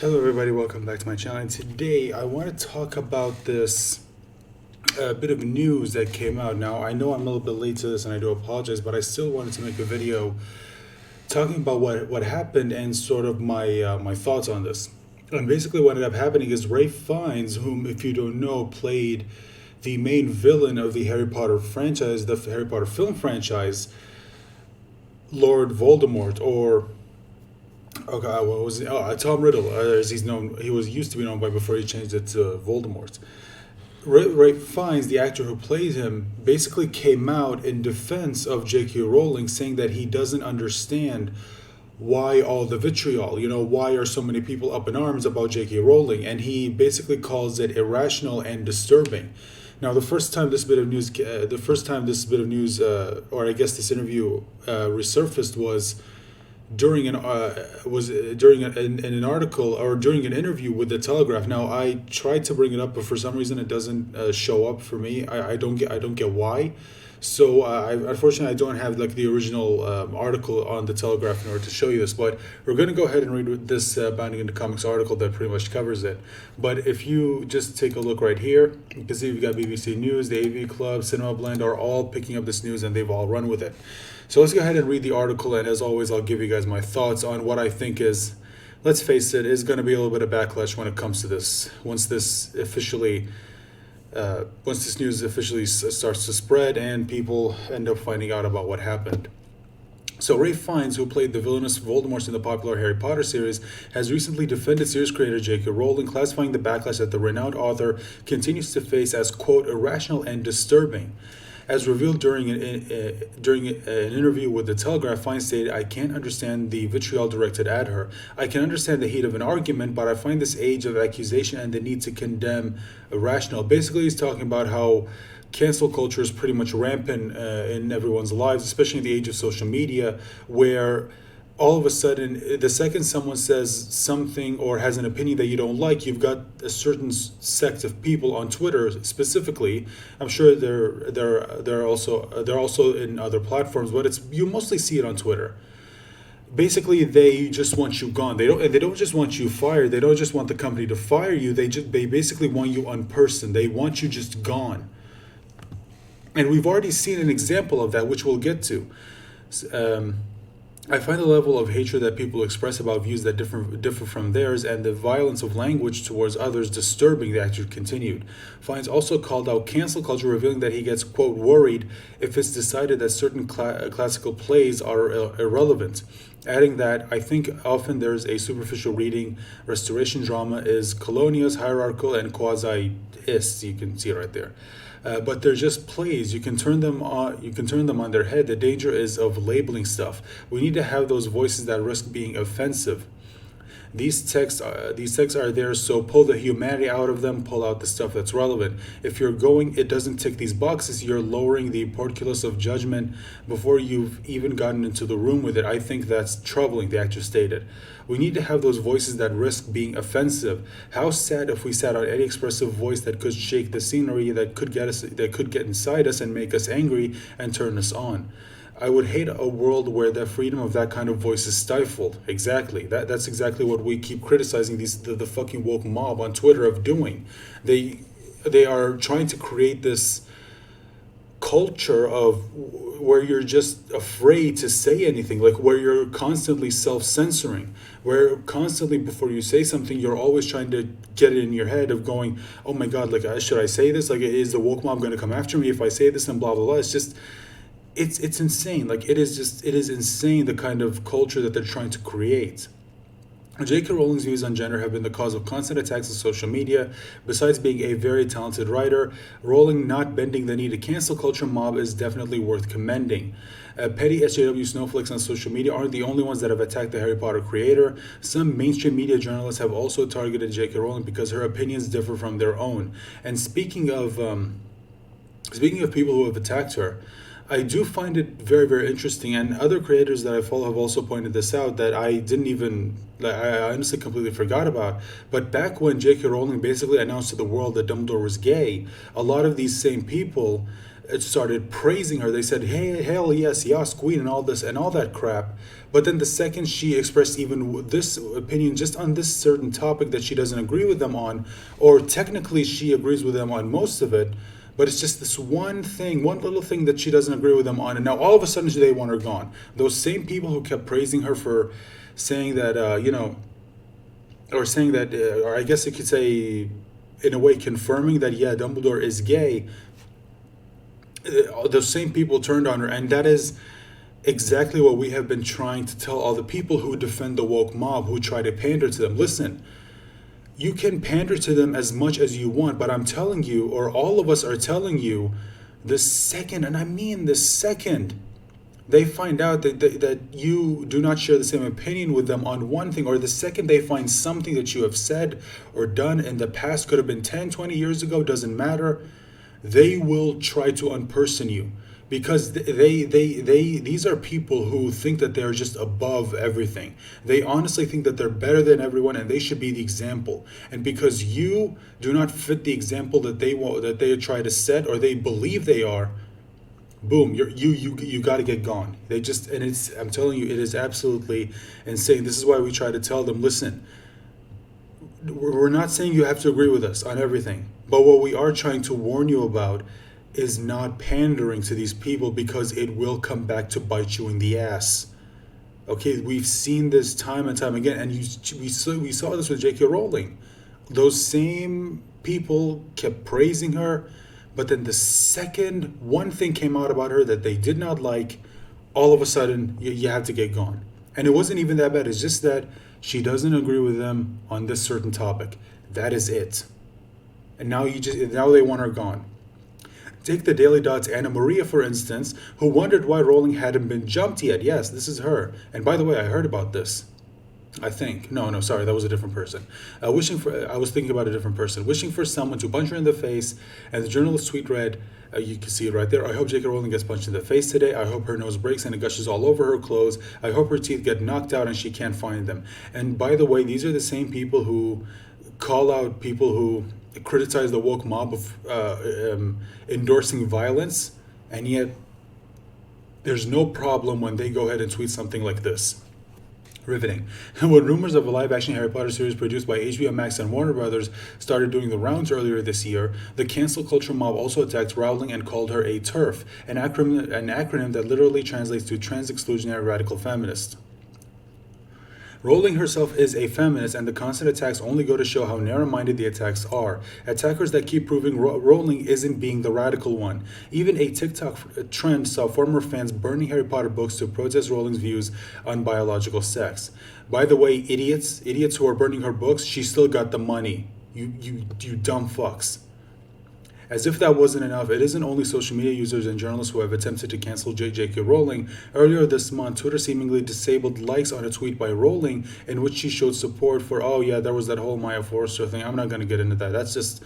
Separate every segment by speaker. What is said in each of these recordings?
Speaker 1: Hello, everybody. Welcome back to my channel. And today, I want to talk about this bit of news that came out. Now, I know I'm a little bit late to this, and I do apologize, but I still wanted to make a video talking about what happened and sort of my thoughts on this. And basically, what ended up happening is Ray Fiennes, whom, if you don't know, played the main villain of the Harry Potter franchise, the Harry Potter film franchise, Lord Voldemort, or okay, what was it? Oh, Tom Riddle, as he's known. He was used to be known by before he changed it to Voldemort. Ray Fiennes, the actor who played him, basically came out in defense of J.K. Rowling, saying that he doesn't understand why all the vitriol. Why are so many people up in arms about J.K. Rowling? And he basically calls it irrational and disturbing. Now, the first time this bit of news, or I guess this interview resurfaced was during an article or during an interview with the Telegraph. Now, I tried to bring it up, but for some reason it doesn't show up for me. I don't get why. So unfortunately, I don't have like the original article on the Telegraph in order to show you this. But we're going to go ahead and read this Bounding into Comics article that pretty much covers it. But if you just take a look right here, you can see we've got BBC News, the AV Club, Cinema Blend are all picking up this news, and they've all run with it. So let's go ahead and read the article, and as always, I'll give you guys my thoughts on what I think is, let's face it, is going to be a little bit of backlash when it comes to this. Once this news officially starts to spread and people end up finding out about what happened. So Ray Fiennes, who played the villainous Voldemort in the popular Harry Potter series, has recently defended series creator J.K. Rowling, classifying the backlash that the renowned author continues to face as, quote, irrational and disturbing. As revealed during an interview with the Telegraph, Fiennes stated, "I can't understand the vitriol directed at her. I can understand the heat of an argument, but I find this age of accusation and the need to condemn irrational." Basically, he's talking about how cancel culture is pretty much rampant in everyone's lives, especially in the age of social media, where all of a sudden, the second someone says something or has an opinion that you don't like, you've got a certain sect of people on Twitter specifically. I'm sure they're also in other platforms, but you mostly see it on Twitter. Basically, they just want you gone. They don't just want you fired. They don't just want the company to fire you. They basically want you unpersoned. They want you just gone. And we've already seen an example of that, which we'll get to. I find the level of hatred that people express about views that differ from theirs and the violence of language towards others disturbing, the actor continued. Fiennes also called out cancel culture, revealing that he gets, quote, worried if it's decided that certain classical plays are irrelevant, adding that, "I think often there's a superficial reading. Restoration drama is colonial, hierarchical, and quasi-ist." You can see it right there. But they're just plays. You can turn them on. You can turn them on their head. The danger is of labeling stuff. We need to have those voices that risk being offensive. These texts are there, so pull the humanity out of them. Pull out the stuff that's relevant. If it doesn't tick these boxes, you're lowering the portcullis of judgment before you've even gotten into the room with it. I think that's troubling," the actor stated. "We need to have those voices that risk being offensive. How sad if we sat on any expressive voice that could shake the scenery, that could get inside us and make us angry and turn us on. I would hate a world where the freedom of that kind of voice is stifled." Exactly. That's exactly what we keep criticizing the fucking woke mob on Twitter of doing. They are trying to create this culture of where you're just afraid to say anything, like where you're constantly self-censoring, where constantly before you say something, you're always trying to get it in your head of going, "Oh my God, like should I say this? Like, is the woke mob going to come after me if I say this?" And blah blah blah. It's insane. Like it is insane, the kind of culture that they're trying to create. J.K. Rowling's views on gender have been the cause of constant attacks on social media. Besides being a very talented writer, Rowling not bending the knee to cancel culture mob is definitely worth commending. Petty SJW snowflakes on social media aren't the only ones that have attacked the Harry Potter creator. Some mainstream media journalists have also targeted J.K. Rowling because her opinions differ from their own. And speaking of people who have attacked her, I do find it very, very interesting, and other creators that I follow have also pointed this out that I didn't even, like, I honestly completely forgot about. But back when J.K. Rowling basically announced to the world that Dumbledore was gay, a lot of these same people started praising her. They said, "Hey, hell yes, yes, queen," and all this and all that crap. But then the second she expressed even this opinion just on this certain topic that she doesn't agree with them on, or technically she agrees with them on most of it, but it's just this one thing, one little thing that she doesn't agree with them on, and now all of a sudden they want her gone. Those same people who kept praising her for saying that, or saying that, or I guess you could say, in a way, confirming that, yeah, Dumbledore is gay. Those same people turned on her, and that is exactly what we have been trying to tell all the people who defend the woke mob, who try to pander to them. Listen, you can pander to them as much as you want, but I'm telling you, or all of us are telling you, the second, and I mean the second, they find out that you do not share the same opinion with them on one thing, or the second they find something that you have said or done in the past, could have been 10, 20 years ago, doesn't matter, they will try to unperson you, because these are people who think that they're just above everything. They honestly think that they're better than everyone and they should be the example. And because you do not fit the example that they try to set, or they believe they are, boom, you got to get gone. They just, and it's, I'm telling you, it is absolutely insane. This is why we try to tell them, listen, we're not saying you have to agree with us on everything, but what we are trying to warn you about is not pandering to these people, because it will come back to bite you in the ass. Okay, we've seen this time and time again, and we saw this with J.K. Rowling. Those same people kept praising her, but then the second one thing came out about her that they did not like, all of a sudden you have to get gone. And it wasn't even that bad. It's just that she doesn't agree with them on this certain topic. That is it. And now they want her gone. Take the Daily Dot's Anna Maria, for instance, who wondered why Rowling hadn't been jumped yet. Yes, this is her. And by the way, I heard about this. I think. No, sorry, that was a different person. I was thinking about a different person. Wishing for someone to punch her in the face, and the journalist tweet read, you can see it right there, "I hope J.K. Rowling gets punched in the face today. I hope her nose breaks and it gushes all over her clothes. I hope her teeth get knocked out and she can't find them." And by the way, these are the same people who call out people who criticize the woke mob of endorsing violence, and yet there's no problem when they go ahead and tweet something like this. Riveting. When rumors of a live-action Harry Potter series produced by HBO Max and Warner Brothers started doing the rounds earlier this year, the cancel culture mob also attacked Rowling and called her a TERF, an acronym that literally translates to trans-exclusionary radical feminist. Rowling herself is a feminist, and the constant attacks only go to show how narrow-minded the attacks are. Attackers that keep proving Rowling isn't being the radical one. Even a TikTok trend saw former fans burning Harry Potter books to protest Rowling's views on biological sex. By the way, idiots who are burning her books, she still got the money. You dumb fucks. As if that wasn't enough, it isn't only social media users and journalists who have attempted to cancel J.K. Rowling. Earlier this month, Twitter seemingly disabled likes on a tweet by Rowling in which she showed support for, oh yeah, there was that whole Maya Forrester thing. I'm not going to get into that. That's just,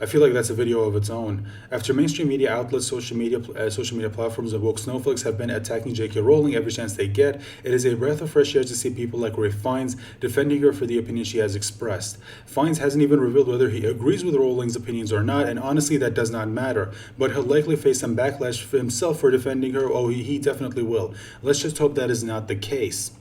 Speaker 1: I feel like that's a video of its own. After mainstream media outlets, social media platforms, and woke snowflakes have been attacking J.K. Rowling every chance they get, it is a breath of fresh air to see people like Ray Fiennes defending her for the opinion she has expressed. Fiennes hasn't even revealed whether he agrees with Rowling's opinions or not, and honestly that does not matter. But he'll likely face some backlash for himself for defending her. Oh, he definitely will. Let's just hope that is not the case.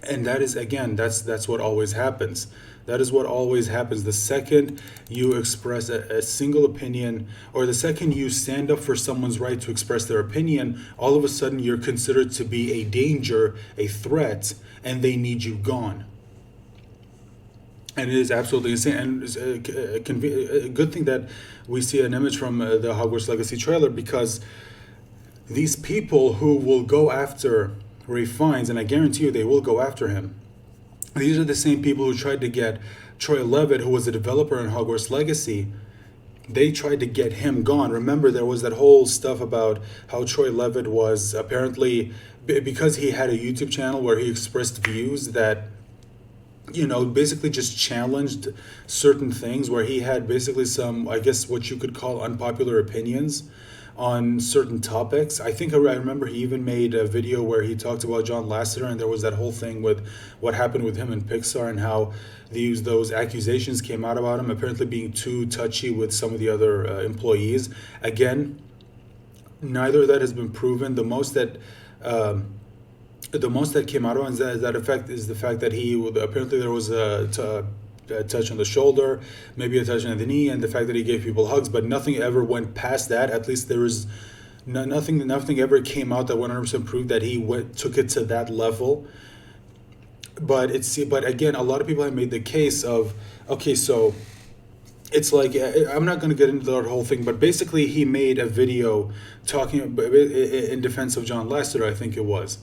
Speaker 1: And that is, again, that's what always happens. That is what always happens. The second you express a single opinion, or the second you stand up for someone's right to express their opinion, all of a sudden you're considered to be a danger, a threat, and they need you gone. And it is absolutely insane. And it's a good thing that we see an image from the Hogwarts Legacy trailer, because these people who will go after Ray Fiennes, and I guarantee you they will go after him, these are the same people who tried to get Troy Levitt, who was a developer in Hogwarts Legacy. They tried to get him gone. Remember, there was that whole stuff about how Troy Levitt was apparently, because he had a YouTube channel where he expressed views that, basically just challenged certain things, where he had basically some, I guess, what you could call unpopular opinions. on certain topics. I think I remember he even made a video where he talked about John Lasseter, and there was that whole thing with what happened with him and Pixar and how those accusations came out about him apparently being too touchy with some of the other employees. Again, neither of that has been proven. The most that came out of it is that effect is the fact that he apparently there was a touch on the shoulder, maybe a touch on the knee, and the fact that he gave people hugs, but nothing ever went past that. At least there was nothing ever came out that 100% proved that he took it to that level. But again, a lot of people have made the case of, okay, so it's like, I'm not going to get into that whole thing, but basically he made a video talking in defense of John Lasseter, I think it was.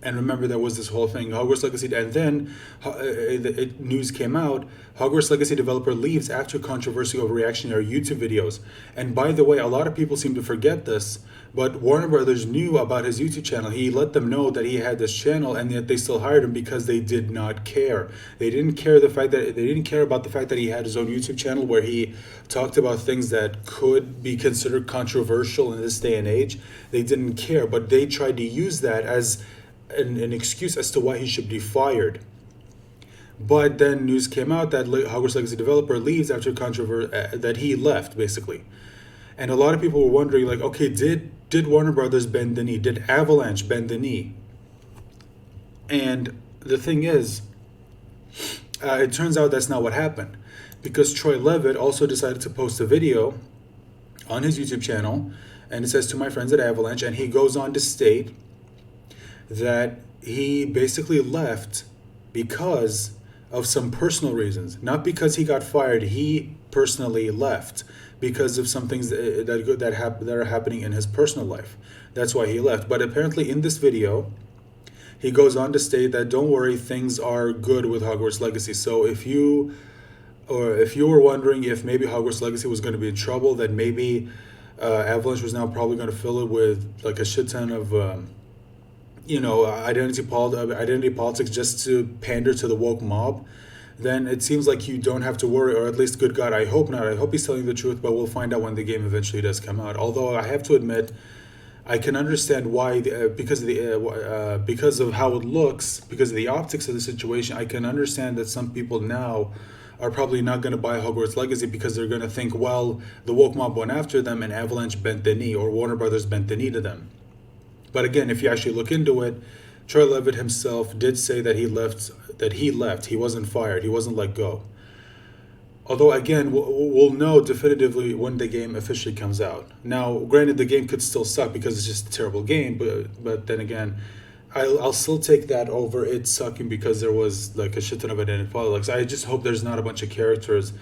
Speaker 1: And remember, there was this whole thing, Hogwarts Legacy, and then news came out, Hogwarts Legacy developer leaves after controversy over reactionary YouTube videos. And by the way, a lot of people seem to forget this, but Warner Brothers knew about his YouTube channel. He let them know that he had this channel, and yet they still hired him because they did not care. They didn't care about the fact that he had his own YouTube channel where he talked about things that could be considered controversial in this day and age. They didn't care, but they tried to use that as an excuse as to why he should be fired. But then news came out that Hogwarts Legacy developer leaves after controversy, that he left, basically. And a lot of people were wondering, like, okay, did Warner Brothers bend the knee? Did Avalanche bend the knee? And the thing is, it turns out that's not what happened, because Troy Levitt also decided to post a video on his YouTube channel, and it says, "To my friends at Avalanche," and he goes on to state that he basically left because of some personal reasons, not because he got fired. He personally left because of some things that are happening in his personal life. That's why he left. But apparently in this video, he goes on to state that, don't worry, things are good with Hogwarts Legacy. So if you were wondering if maybe Hogwarts Legacy was going to be in trouble, that maybe Avalanche was now probably going to fill it with like a shit ton of identity politics just to pander to the woke mob, then it seems like you don't have to worry, or at least, good God, I hope not. I hope he's telling the truth, but we'll find out when the game eventually does come out. Although I have to admit, I can understand why, because of how it looks, because of the optics of the situation, I can understand that some people now are probably not going to buy Hogwarts Legacy because they're going to think, well, the woke mob went after them and Avalanche bent the knee, or Warner Brothers bent the knee to them. But again, if you actually look into it, Troy Levitt himself did say that he left. He wasn't fired. He wasn't let go. Although, again, we'll know definitively when the game officially comes out. Now, granted, the game could still suck because it's just a terrible game, but then again, I'll still take that over it sucking because there was like a shit ton of identity politics. I just hope there's not a bunch of characters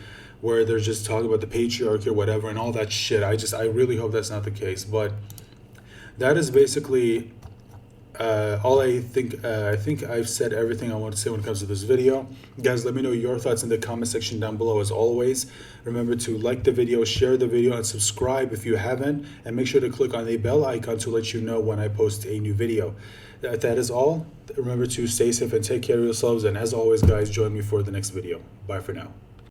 Speaker 1: where they're just talking about the patriarchy or whatever and all that shit. I really hope that's not the case. But that is basically all I think. I think I've said everything I want to say when it comes to this video. Guys, let me know your thoughts in the comment section down below as always. Remember to like the video, share the video, and subscribe if you haven't. And make sure to click on the bell icon to let you know when I post a new video. That is all. Remember to stay safe and take care of yourselves. And as always, guys, join me for the next video. Bye for now.